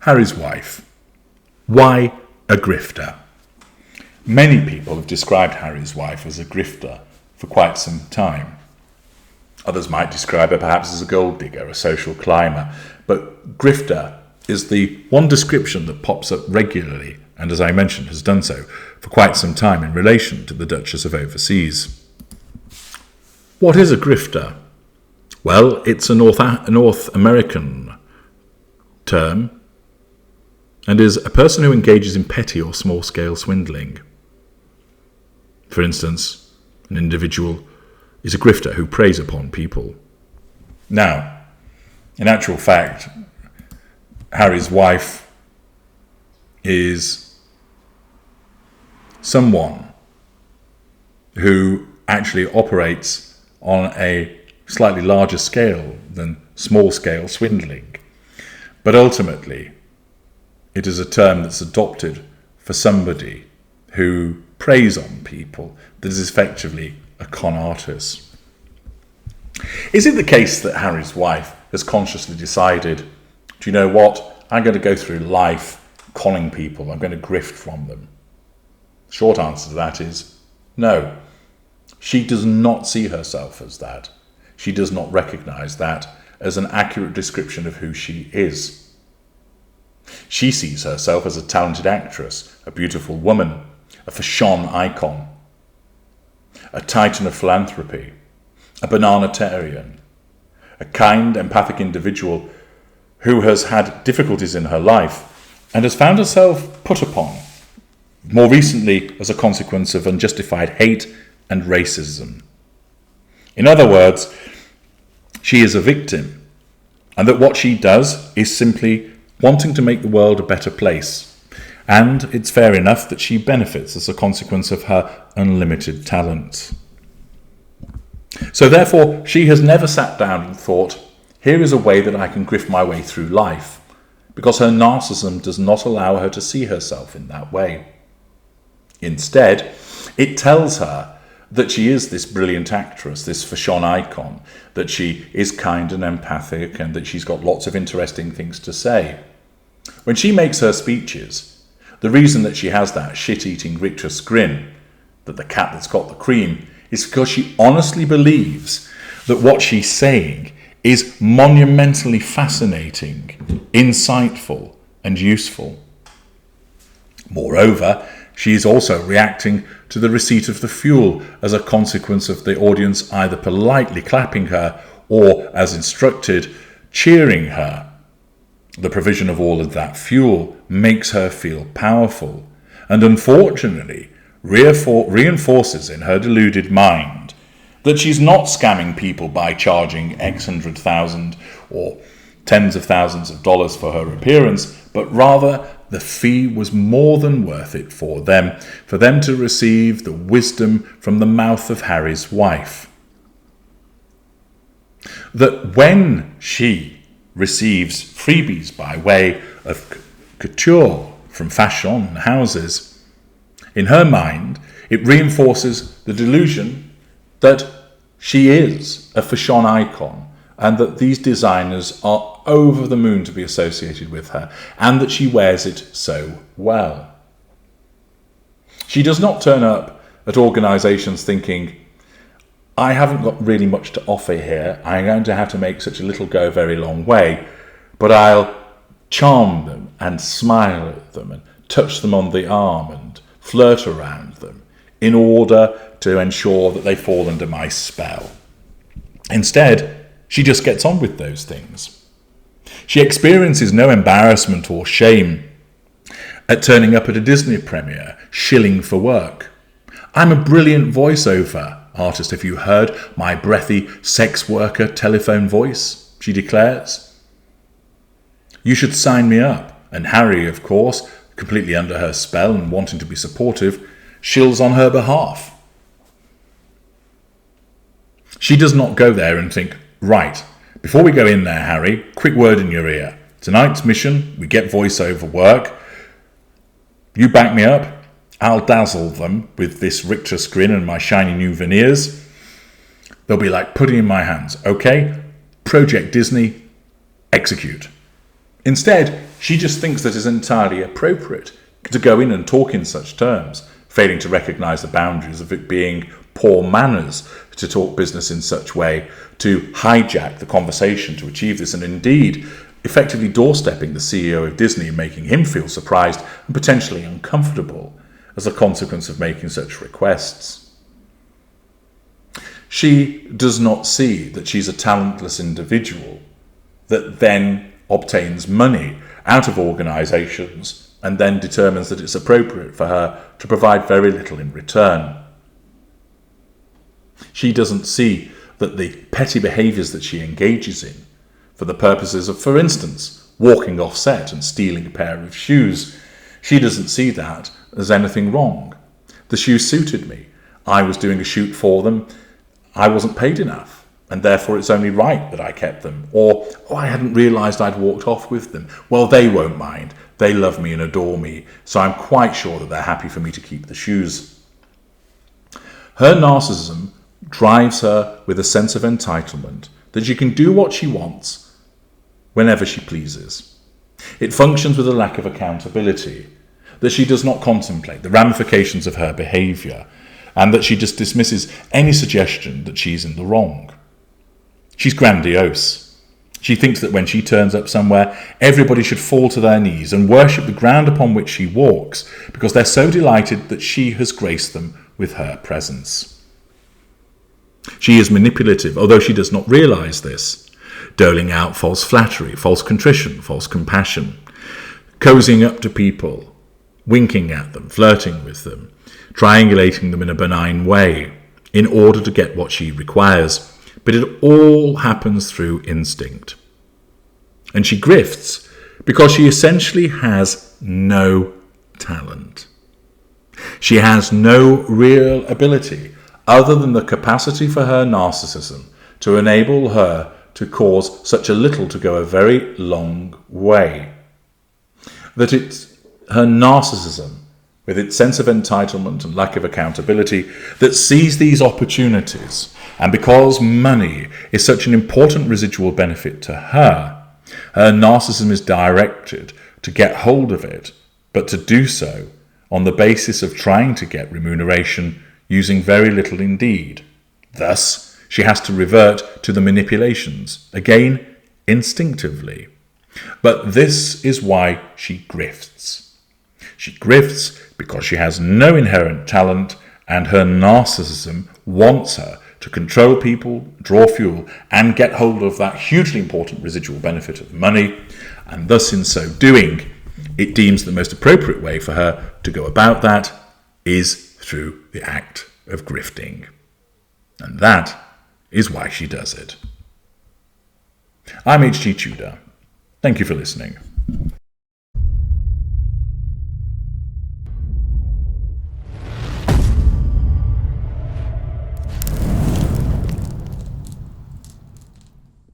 Harry's wife. Why a grifter? Many people have described Harry's wife as a grifter for quite some time. Others might describe her perhaps as a gold digger, a social climber. But grifter is the one description that pops up regularly, and as I mentioned, has done so for quite some time in relation to the Duchess of Overseas. What is a grifter? Well, it's a North American term and is a person who engages in petty or small-scale swindling. For instance, an individual is a grifter who preys upon people. Now, in actual fact, Harry's wife is someone who actually operates on a slightly larger scale than small-scale swindling. But ultimately, it is a term that's adopted for somebody who preys on people, that is effectively a con artist. Is it the case that Harry's wife has consciously decided, do you know what, I'm going to go through life conning people, I'm going to grift from them? The short answer to that is no. She does not see herself as that. She does not recognise that as an accurate description of who she is. She sees herself as a talented actress, a beautiful woman, a fashion icon, a titan of philanthropy, a bananatarian, a kind, empathic individual who has had difficulties in her life and has found herself put upon, more recently as a consequence of unjustified hate and racism. In other words, she is a victim, and that what she does is simply wanting to make the world a better place. And it's fair enough that she benefits as a consequence of her unlimited talent. So therefore, she has never sat down and thought, here is a way that I can grift my way through life, because her narcissism does not allow her to see herself in that way. Instead, it tells her that she is this brilliant actress, this fashion icon, that she is kind and empathic, and that she's got lots of interesting things to say. When she makes her speeches, the reason that she has that shit-eating rictus grin, that the cat that's got the cream, is because she honestly believes that what she's saying is monumentally fascinating, insightful, and useful. Moreover, she is also reacting to the receipt of the fuel as a consequence of the audience either politely clapping her or, as instructed, cheering her. The provision of all of that fuel makes her feel powerful and unfortunately reinforces in her deluded mind that she's not scamming people by charging X $100,000 or tens of thousands of dollars for her appearance, but rather the fee was more than worth it for them to receive the wisdom from the mouth of Harry's wife. That when she receives freebies by way of couture from fashion houses, in her mind, it reinforces the delusion that she is a fashion icon and that these designers are over the moon to be associated with her and that she wears it so well. She does not turn up at organisations thinking, I haven't got really much to offer here, I'm going to have to make such a little go a very long way, but I'll charm them and smile at them and touch them on the arm and flirt around them in order to ensure that they fall under my spell. Instead, she just gets on with those things. She experiences no embarrassment or shame at turning up at a Disney premiere, shilling for work. I'm a brilliant voiceover artist, if you heard my breathy sex worker telephone voice, she declares. You should sign me up. And Harry, of course, completely under her spell and wanting to be supportive, shills on her behalf. She does not go there and think, right, before we go in there, Harry, quick word in your ear. Tonight's mission, we get voiceover work. You back me up. I'll dazzle them with this rictus grin and my shiny new veneers. They'll be like pudding in my hands. Okay, Project Disney, execute. Instead, She just thinks that it's entirely appropriate to go in and talk in such terms, failing to recognise the boundaries of it being poor manners to talk business in such way, to hijack the conversation to achieve this, and indeed effectively doorstepping the CEO of Disney and making him feel surprised and potentially uncomfortable as a consequence of making such requests. She does not see that she's a talentless individual that then obtains money out of organisations and then determines that it's appropriate for her to provide very little in return. She doesn't see that the petty behaviours that she engages in for the purposes of, for instance, walking off set and stealing a pair of shoes, she doesn't see that as anything wrong. The shoes suited me. I was doing a shoot for them. I wasn't paid enough, and therefore it's only right that I kept them. Or, I hadn't realised I'd walked off with them. Well, they won't mind. They love me and adore me, so I'm quite sure that they're happy for me to keep the shoes. Her narcissism drives her with a sense of entitlement that she can do what she wants whenever she pleases. It functions with a lack of accountability, that she does not contemplate the ramifications of her behaviour, and that she just dismisses any suggestion that she's in the wrong. She's grandiose. She thinks that when she turns up somewhere, everybody should fall to their knees and worship the ground upon which she walks, because they're so delighted that she has graced them with her presence. She is manipulative, although she does not realise this, doling out false flattery, false contrition, false compassion, cozying up to people, winking at them, flirting with them, triangulating them in a benign way in order to get what she requires. But it all happens through instinct. And she grifts because she essentially has no talent. She has no real ability other than the capacity for her narcissism to enable her to cause such a little to go a very long way. That it's her narcissism, with its sense of entitlement and lack of accountability, that sees these opportunities. And because money is such an important residual benefit to her, her narcissism is directed to get hold of it, but to do so on the basis of trying to get remuneration using very little indeed. Thus, she has to revert to the manipulations, again, instinctively. But this is why she grifts. She grifts because she has no inherent talent, and her narcissism wants her to control people, draw fuel, and get hold of that hugely important residual benefit of money, and thus in so doing, it deems the most appropriate way for her to go about that is through the act of grifting. And that is why she does it. I'm H.G. Tudor. Thank you for listening.